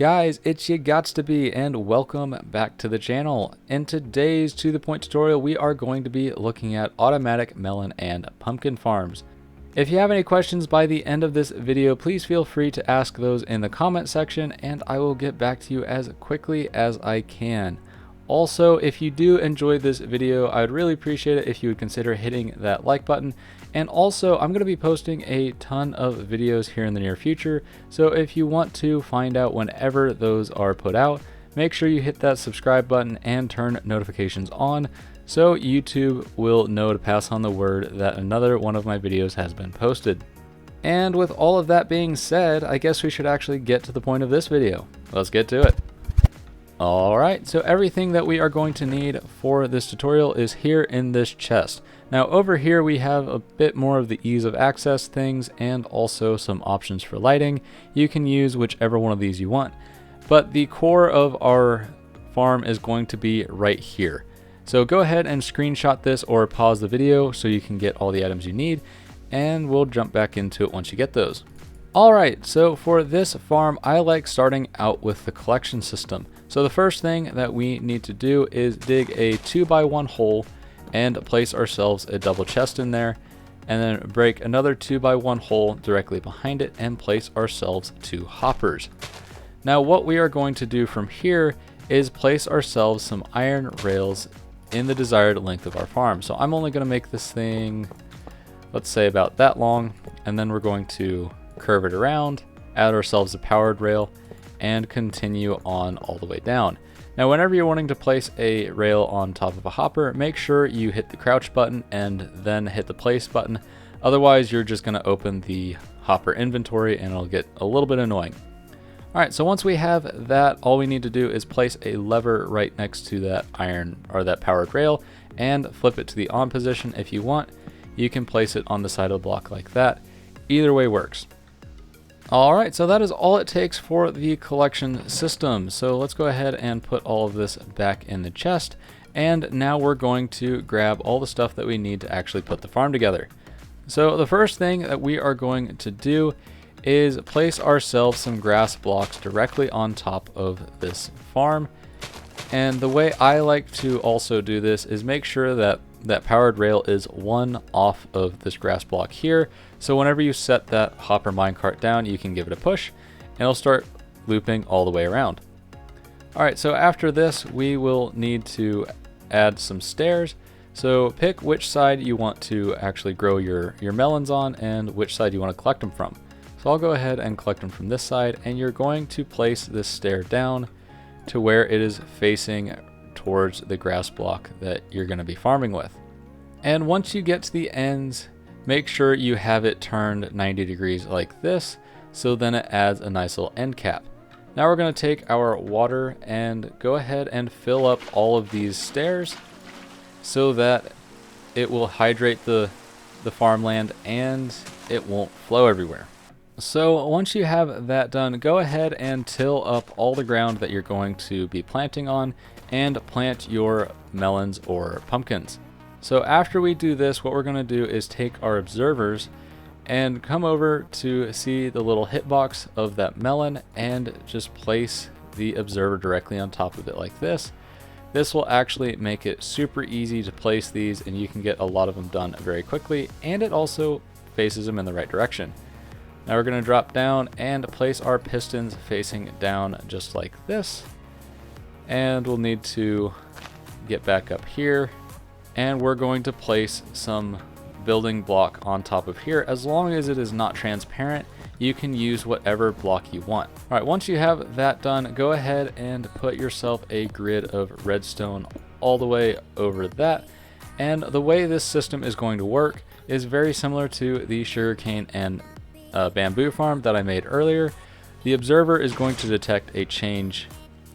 guys, it's your gots to be, and welcome back to the channel. In today's To The Point tutorial, we are going to be looking at automatic melon and pumpkin farms. If you have any questions by the end of this video, please feel free to ask those in the comment section, and I will get back to you as quickly as I can. Also, if you do enjoy this video, I would really appreciate it if you would consider hitting that like button. And also, I'm going to be posting a ton of videos here in the near future, so if you want to find out whenever those are put out, make sure you hit that subscribe button and turn notifications on, so YouTube will know to pass on the word that another one of my videos has been posted. And with all of that being said, I guess we should actually get to the point of this video. Let's get to it. Alright, so everything that we are going to need for this tutorial is here in this chest. Now over here we have a bit more of the ease of access things and also some options for lighting. You can use whichever one of these you want. But the core of our farm is going to be right here. So go ahead and screenshot this or pause the video so you can get all the items you need, and we'll jump back into it once you get those. Alright, so for this farm I like starting out with the collection system. So the first thing that we need to do is dig a 2x1 hole and place ourselves a double chest in there, and then break another 2x1 hole directly behind it and place ourselves 2 hoppers. Now what we are going to do from here is place ourselves some iron rails in the desired length of our farm. So I'm only going to make this thing, let's say about that long, and then we're going to curve it around, add ourselves a powered rail, and continue on all the way down. Now whenever you're wanting to place a rail on top of a hopper, make sure you hit the crouch button and then hit the place button. Otherwise you're just going to open the hopper inventory and it'll get a little bit annoying. Alright, so once we have that, all we need to do is place a lever right next to that iron or that powered rail and flip it to the on position. If you want, you can place it on the side of the block like that. Either way works. Alright, so that is all it takes for the collection system. So let's go ahead and put all of this back in the chest. And now we're going to grab all the stuff that we need to actually put the farm together. So the first thing that we are going to do is place ourselves some grass blocks directly on top of this farm. And the way I like to also do this is make sure that that powered rail is one off of this grass block here. So whenever you set that hopper minecart down, you can give it a push and it'll start looping all the way around. Alright, so after this, we will need to add some stairs. So pick which side you want to actually grow your melons on and which side you want to collect them from. So I'll go ahead and collect them from this side, and you're going to place this stair down to where it is facing towards the grass block that you're going to be farming with. And once you get to the ends, make sure you have it turned 90 degrees like this, so then it adds a nice little end cap. Now we're going to take our water and go ahead and fill up all of these stairs so that it will hydrate the farmland and it won't flow everywhere. So once you have that done, go ahead and till up all the ground that you're going to be planting on and plant your melons or pumpkins. So after we do this, what we're going to do is take our observers and come over to see the little hitbox of that melon and just place the observer directly on top of it like this. This will actually make it super easy to place these, and you can get a lot of them done very quickly, and it also faces them in the right direction. Now we're going to drop down and place our pistons facing down just like this. And we'll need to get back up here. And we're going to place some building block on top of here. As long as it is not transparent, you can use whatever block you want. Alright, once you have that done, go ahead and put yourself a grid of redstone all the way over that. And the way this system is going to work is very similar to the sugarcane and bamboo farm that I made earlier. The observer is going to detect a change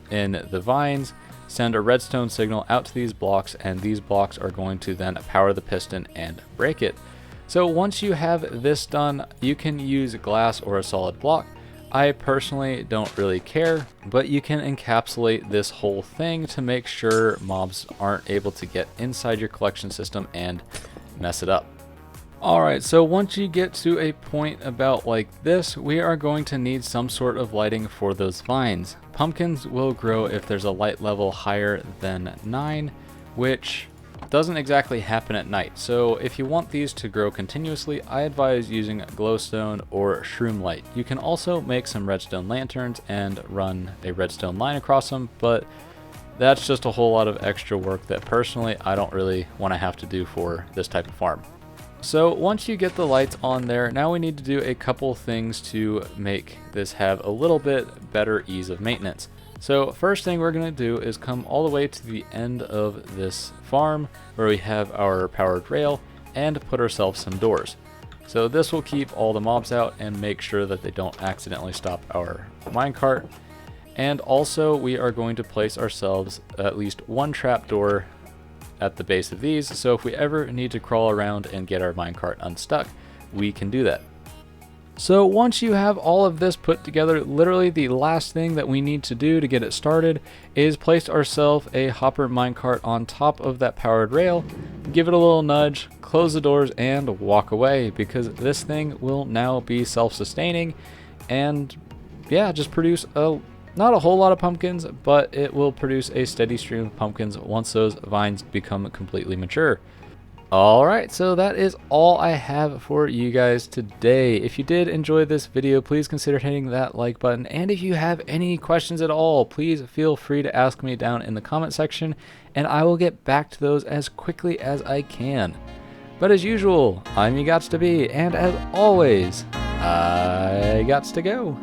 in the vines, send a redstone signal out to these blocks, and these blocks are going to then power the piston and break it. So once you have this done, you can use glass or a solid block. I personally don't really care, but you can encapsulate this whole thing to make sure mobs aren't able to get inside your collection system and mess it up. Alright, so once you get to a point about like this, we are going to need some sort of lighting for those vines. Pumpkins will grow if there's a light level higher than 9, which doesn't exactly happen at night. So if you want these to grow continuously, I advise using glowstone or shroom light. You can also make some redstone lanterns and run a redstone line across them, but that's just a whole lot of extra work that personally I don't really want to have to do for this type of farm. So once you get the lights on there, now we need to do a couple things to make this have a little bit better ease of maintenance. So first thing we're going to do is come all the way to the end of this farm where we have our powered rail and put ourselves some doors. So this will keep all the mobs out and make sure that they don't accidentally stop our minecart. And also we are going to place ourselves at least one trapdoor at the base of these, so if we ever need to crawl around and get our minecart unstuck, we can do that. So once you have all of this put together, literally the last thing that we need to do to get it started is place ourselves a hopper minecart on top of that powered rail, give it a little nudge, close the doors, and walk away, because this thing will now be self-sustaining and yeah, just produce not a whole lot of pumpkins, but it will produce a steady stream of pumpkins once those vines become completely mature. Alright, so that is all I have for you guys today. If you did enjoy this video, please consider hitting that like button. And if you have any questions at all, please feel free to ask me down in the comment section, and I will get back to those as quickly as I can. But as usual, I'm you gots to be, and as always, I gots to go.